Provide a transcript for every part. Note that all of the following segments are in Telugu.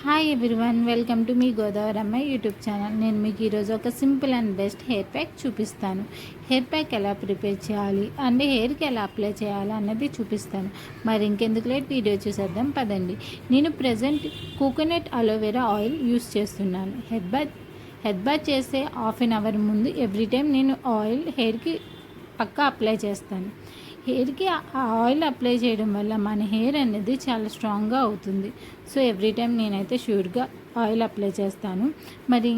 హాయ్ ఎవ్రీవన్, వెల్కమ్ టు మీ గోదావరమ్మ యూట్యూబ్ ఛానల్. నేను మీకు ఈరోజు ఒక simple and best hair pack చూపిస్తాను. హెయిర్ ప్యాక్ ఎలా ప్రిపేర్ చేయాలి అండ్ హెయిర్కి ఎలా అప్లై చేయాలి అన్నది చూపిస్తాను. మరి ఇంకెందుకు లేట్ వీడియో చూసేద్దాం పదండి. నేను present coconut aloe vera oil use చేస్తున్నాను. హెడ్ బాత్ చేసే హాఫ్ అన్ అవర్ ముందు ఎవ్రీ టైం నేను ఆయిల్ హెయిర్కి పక్కా అప్లై చేస్తాను. హెయిర్కి ఆ ఆయిల్ అప్లై చేయడం వల్ల మన హెయిర్ అనేది చాలా స్ట్రాంగ్గా అవుతుంది. సో ఎవ్రీ టైం నేనైతే ష్యూర్గా ఆయిల్ అప్లై చేస్తాను. మరి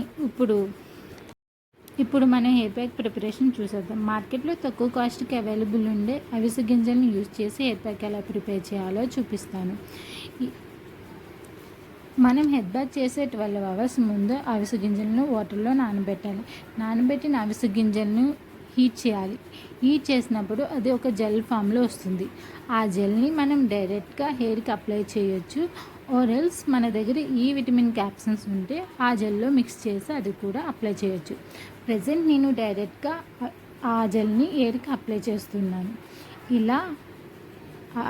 ఇప్పుడు మన హెయిర్ ప్యాక్ ప్రిపరేషన్ చూసేద్దాం. మార్కెట్లో తక్కువ కాస్ట్కి అవైలబుల్ ఉండే అవిసె గింజలను యూజ్ చేసి హెయిర్ ప్యాక్ ఎలా ప్రిపేర్ చేయాలో చూపిస్తాను. మనం హెడ్ బాత్ చేసే 12 అవర్స్ ముందు అవిసె గింజలను వాటర్లో నానబెట్టిన అవిసె గింజలను హీట్ చేయాలి. హీట్ చేసినప్పుడు అది ఒక జెల్ ఫామ్లో వస్తుంది. ఆ జెల్ని మనం డైరెక్ట్గా హెయిర్కి అప్లై చేయొచ్చు. ఆర్ఎల్స్ మన దగ్గర ఈ విటమిన్ క్యాప్సూల్స్ ఉంటే ఆ జెల్లో మిక్స్ చేసి అది కూడా అప్లై చేయొచ్చు. ప్రజెంట్ నేను డైరెక్ట్గా ఆ జెల్ని హెయిర్కి అప్లై చేస్తున్నాను. ఇలా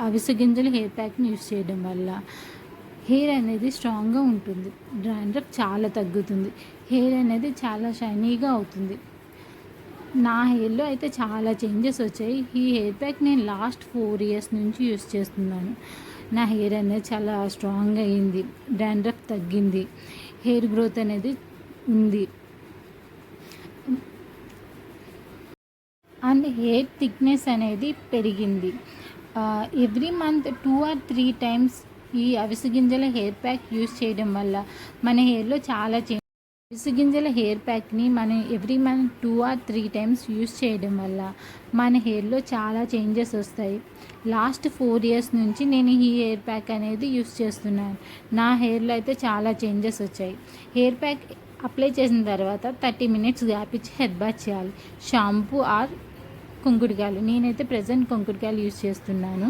అవిసె గింజలు హెయిర్ ప్యాక్ని యూస్ చేయడం వల్ల హెయిర్ అనేది స్ట్రాంగ్గా ఉంటుంది. డాండ్రఫ్ చాలా తగ్గుతుంది. హెయిర్ అనేది చాలా షైనీగా అవుతుంది. నా హెయిర్లో అయితే చాలా చేంజెస్ వచ్చాయి. ఈ హెయిర్ ప్యాక్ నేను లాస్ట్ 4 ఇయర్స్ నుంచి యూస్ చేస్తున్నాను. నా హెయిర్ అనేది చాలా స్ట్రాంగ్ అయ్యింది. డాండ్రఫ్ తగ్గింది. హెయిర్ గ్రోత్ అనేది ఉంది. అండ్ హెయిర్ థిక్నెస్ అనేది పెరిగింది. ఎవ్రీ మంత్ 2 or 3 టైమ్స్ ఈ అవిసె గింజల హెయిర్ ప్యాక్ యూస్ చేయడం వల్ల మన హెయిర్లో చాలా అవిసె గింజల హెయిర్ ప్యాక్ని మనం every month 2 or 3 times use చేయడం వల్ల మన హెయిర్లో చాలా చేంజెస్ వస్తాయి. లాస్ట్ 4 ఇయర్స్ నుంచి నేను ఈ హెయిర్ ప్యాక్ అనేది యూస్ చేస్తున్నాను. నా హెయిర్లో అయితే చాలా చేంజెస్ వచ్చాయి. హెయిర్ ప్యాక్ అప్లై చేసిన తర్వాత 30 minutes గ్యాప్ ఇచ్చి హెడ్ బాత్ చేయాలి. షాంపూ ఆర్ కుంకుడుకాయలు, నేనైతే ప్రజెంట్ కుంకుడుకాయలు యూస్ చేస్తున్నాను.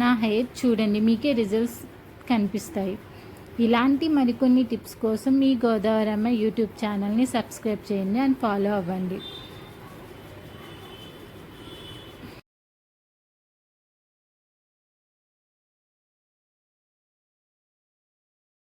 నా హెయిర్ చూడండి, మీకే రిజల్ట్స్ కనిపిస్తాయి. ఇలాంటి మరికొన్ని టిప్స్ కోసం మీ గోదావరమ్మ యూట్యూబ్ ఛానల్ని సబ్స్క్రైబ్ చేయండి అండ్ ఫాలో అవ్వండి.